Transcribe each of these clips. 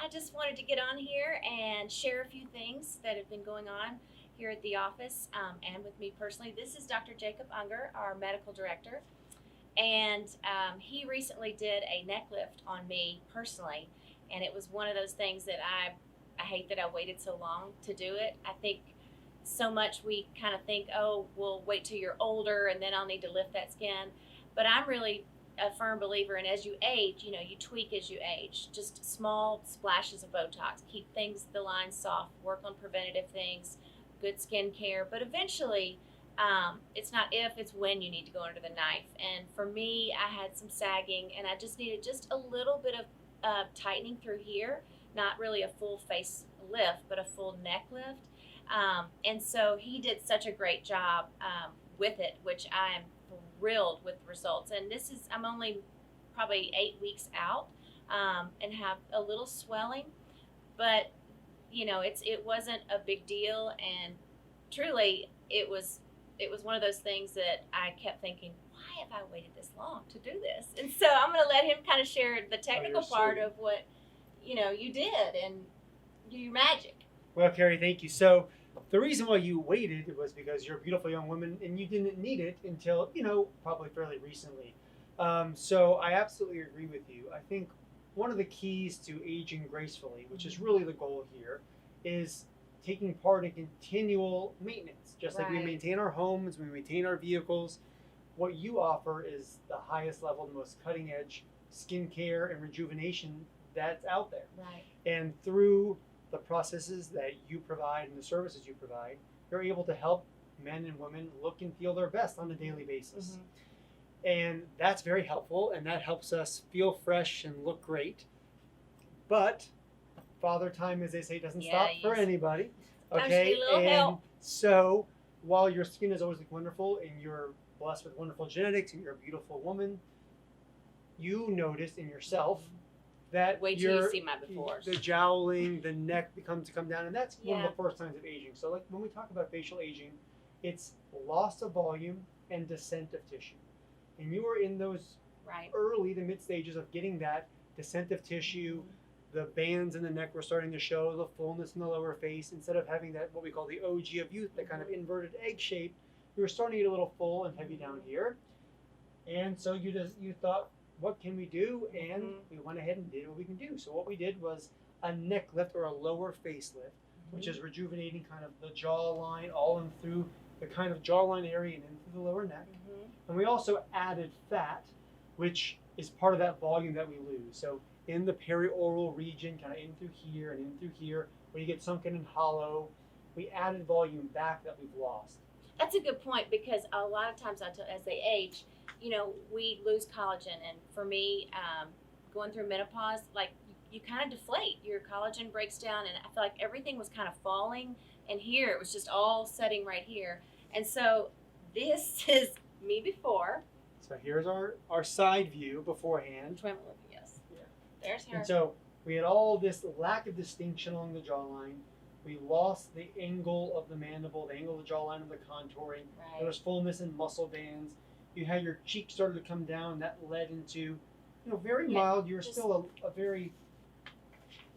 just wanted to get on here and share a few things that have been going on here at the office and with me personally. This is Dr. Jacob Unger, our medical director, and he recently did a neck lift on me personally, and it was one of those things that I hate that I waited so long to do it. I think so much we kind of think, oh, we'll wait till you're older and then I'll need to lift that skin. But I'm really a firm believer in as you age, you tweak as you age. Just small splashes of Botox. Keep the lines soft. Work on preventative things, good skin care. But eventually, it's not if, it's when you need to go under the knife. And for me, I had some sagging and I just needed just a little bit of tightening through here. Not really a full face lift, but a full neck lift. And so he did such a great job with it, which I am thrilled with the results. And I'm only probably 8 weeks out and have a little swelling, but it wasn't a big deal. And truly, it was one of those things that I kept thinking, why have I waited this long to do this? And so I'm going to let him kind of share the technical part of what you did and your magic. Well, Karee, thank you. So the reason why you waited was because you're a beautiful young woman and you didn't need it until, probably fairly recently. So I absolutely agree with you. I think one of the keys to aging gracefully, which is really the goal here, is taking part in continual maintenance. Just like we maintain our homes, we maintain our vehicles. What you offer is the highest level, the most cutting edge skincare and rejuvenation that's out there. Right. And through the processes that you provide and the services you provide, you're able to help men and women look and feel their best on a daily basis. Mm-hmm. And that's very helpful, and that helps us feel fresh and look great. But father time, as they say, doesn't stop for anybody. Okay, and help. So while your skin is always like wonderful and you're blessed with wonderful genetics and you're a beautiful woman, you notice in yourself that wait till you see my befores. The jowling, the neck becomes to come down, and that's one of the first signs of aging. So like when we talk about facial aging, it's loss of volume and descent of tissue. And you were in those early to mid stages of getting that descent of tissue. The bands in the neck were starting to show, the fullness in the lower face. Instead of having that, what we call the OG of youth, that kind of inverted egg shape, you were starting to get a little full and heavy down here. And so you thought, what can we do? And we went ahead and did what we can do. So what we did was a neck lift or a lower face lift, which is rejuvenating kind of the jawline all in through the kind of jawline area and in through the lower neck. And we also added fat, which is part of that volume that we lose. So in the perioral region, kind of in through here and in through here, where you get sunken and hollow, we added volume back that we've lost. That's a good point, because a lot of times as they age, we lose collagen. And for me, going through menopause, like you kind of deflate. Your collagen breaks down, and I feel like everything was kind of falling. And here, it was just all setting right here. And so this is me before. So here's our side view beforehand. Which way am I looking? Yes. Yeah. There's her. And so we had all this lack of distinction along the jawline. We lost the angle of the mandible, the angle of the jawline of the contouring. There was fullness in muscle bands. You had your cheek started to come down. That led into, very mild. You're still a very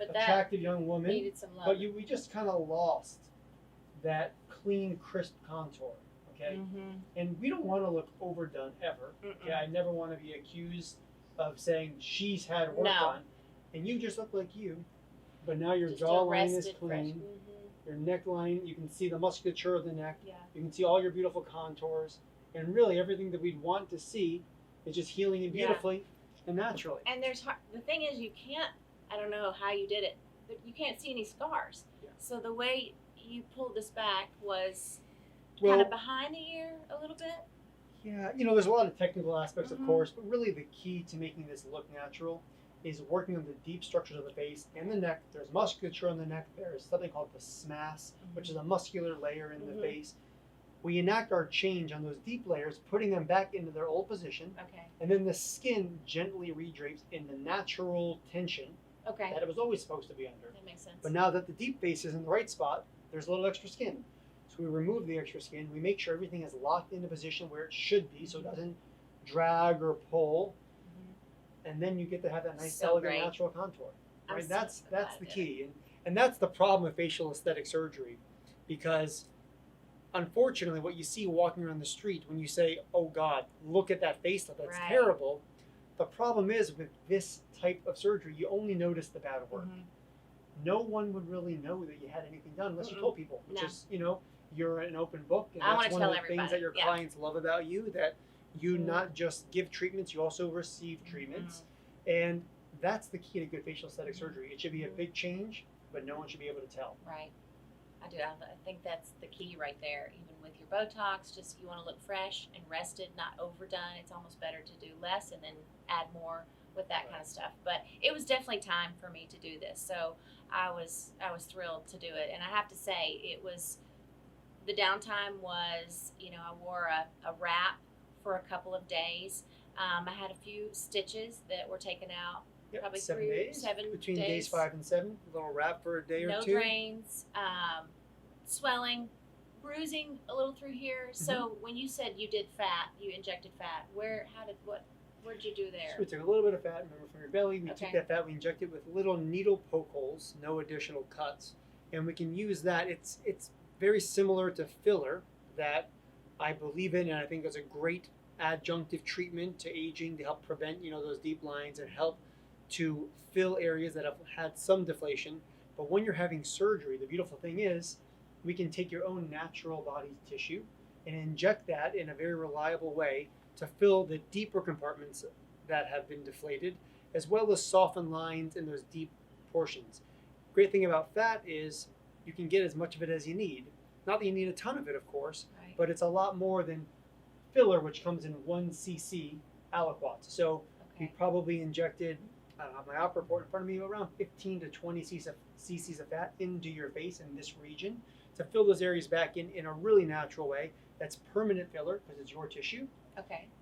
attractive young woman. Needed some love. But we just kind of lost that clean, crisp contour. Okay, and we don't want to look overdone ever. Okay, I never want to be accused of saying she's had work done, and you just look like you. But now your jawline is clean. Your neckline, you can see the musculature of the neck. Yeah. You can see all your beautiful contours. And really everything that we'd want to see is just healing and beautifully and naturally. And the thing is, you can't, I don't know how you did it, but you can't see any scars. Yeah. So the way you pulled this back was kind of behind the ear a little bit. Yeah, there's a lot of technical aspects, of course, but really the key to making this look natural is working on the deep structures of the face and the neck. There's musculature on the neck. There's something called the SMAS, which is a muscular layer in the face. We enact our change on those deep layers, putting them back into their old position. Okay. And then the skin gently redrapes in the natural tension that it was always supposed to be under. That makes sense. But now that the deep face is in the right spot, there's a little extra skin. So we remove the extra skin. We make sure everything is locked into position where it should be, so it doesn't drag or pull. And then you get to have that nice, elegant, natural contour. right? so That's glad I the did key, and that's the problem with facial aesthetic surgery, because unfortunately, what you see walking around the street when you say, "Oh God, look at that facelift, that's Right. terrible," the problem is with this type of surgery, you only notice the bad work. No one would really know that you had anything done unless you told people, which No. is, you're an open book, and I that's wanna one tell of the things that everybody, your yeah. clients love about you, that you not just give treatments, you also receive treatments, and that's the key to good facial aesthetic surgery. It should be a big change, but no one should be able to tell. Right. I do. I think that's the key right there. Even with your Botox, just you want to look fresh and rested, not overdone. It's almost better to do less and then add more with that kind of stuff. But it was definitely time for me to do this, so I was thrilled to do it. And I have to say, it was, the downtime was, I wore a wrap for a couple of days. I had a few stitches that were taken out. Yep, Probably 7 days. 7 Between days. days 5 and 7, a little wrap for a day or No two. drains, swelling, bruising a little through here. So when you said you did fat, you injected fat. Where'd you do there? So we took a little bit of fat, remember, from your belly. We took that fat, we injected it with little needle poke holes, no additional cuts, and we can use that. It's very similar to filler that I believe in, and I think is a great adjunctive treatment to aging to help prevent those deep lines and help to fill areas that have had some deflation. But when you're having surgery, the beautiful thing is we can take your own natural body tissue and inject that in a very reliable way to fill the deeper compartments that have been deflated, as well as soften lines in those deep portions. Great thing about fat is you can get as much of it as you need. Not that you need a ton of it, of course, but it's a lot more than filler, which comes in 1 cc aliquots. So we probably injected, I don't have my op report in front of me, around 15 to 20 cc's of fat into your face in this region to fill those areas back in a really natural way. That's permanent filler because it's your tissue.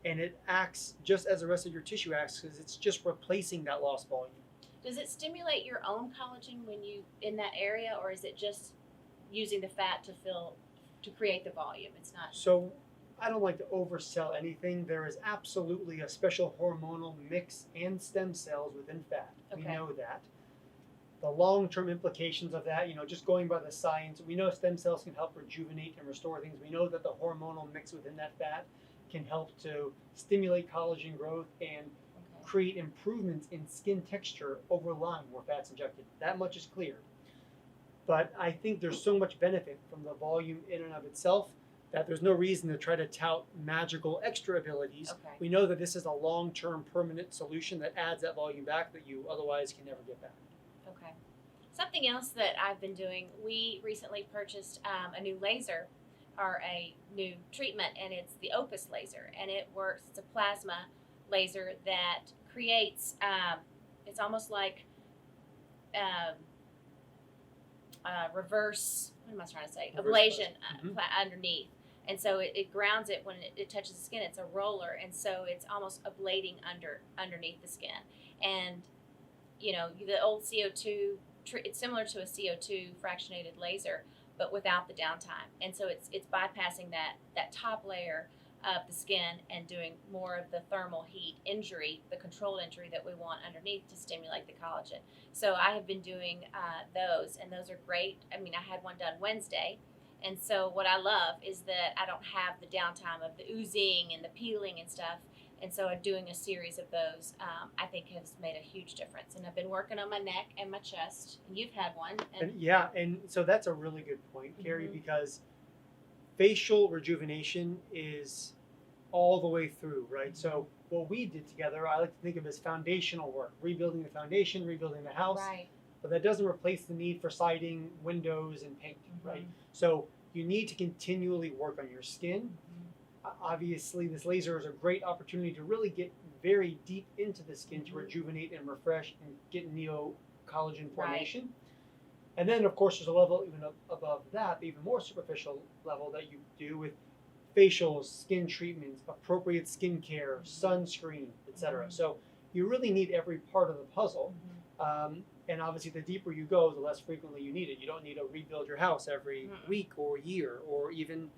And it acts just as the rest of your tissue acts because it's just replacing that lost volume. Does it stimulate your own collagen when you in that area, or is it just using the fat to create the volume? It's not. So I don't like to oversell anything. There is absolutely a special hormonal mix and stem cells within fat. We know that. The long-term implications of that, just going by the science, we know stem cells can help rejuvenate and restore things. We know that the hormonal mix within that fat can help to stimulate collagen growth and create improvements in skin texture over Lyme where fat's injected. That much is clear. But I think there's so much benefit from the volume in and of itself that there's no reason to try to tout magical extra abilities. We know that this is a long-term permanent solution that adds that volume back that you otherwise can never get back. Something else that I've been doing, we recently purchased a new laser, or a new treatment, and it's the Opus laser, and it works. It's a plasma laser that creates, it's almost like reverse, what am I trying to say, ablation underneath. And so it grounds it when it touches the skin. It's a roller, and so it's almost ablating underneath the skin. And, the old CO2, it's similar to a CO2 fractionated laser, but without the downtime. And so it's bypassing that top layer of the skin and doing more of the thermal heat injury, the controlled injury that we want underneath to stimulate the collagen. So I have been doing those, and those are great. I mean, I had one done Wednesday, and so what I love is that I don't have the downtime of the oozing and the peeling and stuff. And so doing a series of those, I think has made a huge difference. And I've been working on my neck and my chest. And you've had one. And so that's a really good point, Karee, because facial rejuvenation is all the way through, right? So what we did together, I like to think of as foundational work, rebuilding the foundation, rebuilding the house. But that doesn't replace the need for siding, windows, and paint, right? So you need to continually work on your skin. Obviously, this laser is a great opportunity to really get very deep into the skin to rejuvenate and refresh and get neo-collagen formation. And then, of course, there's a level even above that, the even more superficial level that you do with facials, skin treatments, appropriate skin care, sunscreen, etc. So you really need every part of the puzzle. And obviously, the deeper you go, the less frequently you need it. You don't need to rebuild your house every week or year or even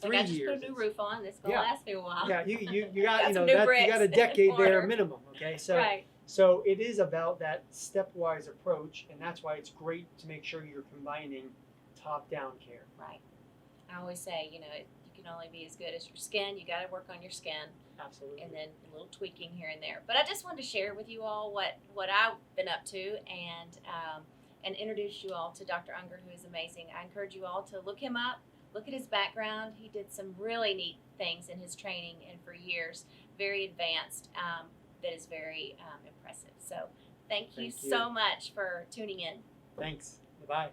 3 years. I just put a new roof on. This will last me a while. Yeah, you got you got a decade there minimum. Okay, so So it is about that stepwise approach, and that's why it's great to make sure you're combining top-down care. Right. I always say, you can only be as good as your skin. You got to work on your skin. Absolutely. And then a little tweaking here and there. But I just wanted to share with you all what I've been up to and introduce you all to Dr. Unger, who is amazing. I encourage you all to look him up, look at his background. He did some really neat things in his training and for years, very advanced, that is very impressive. So thank you so much for tuning in. Thanks. Bye-bye.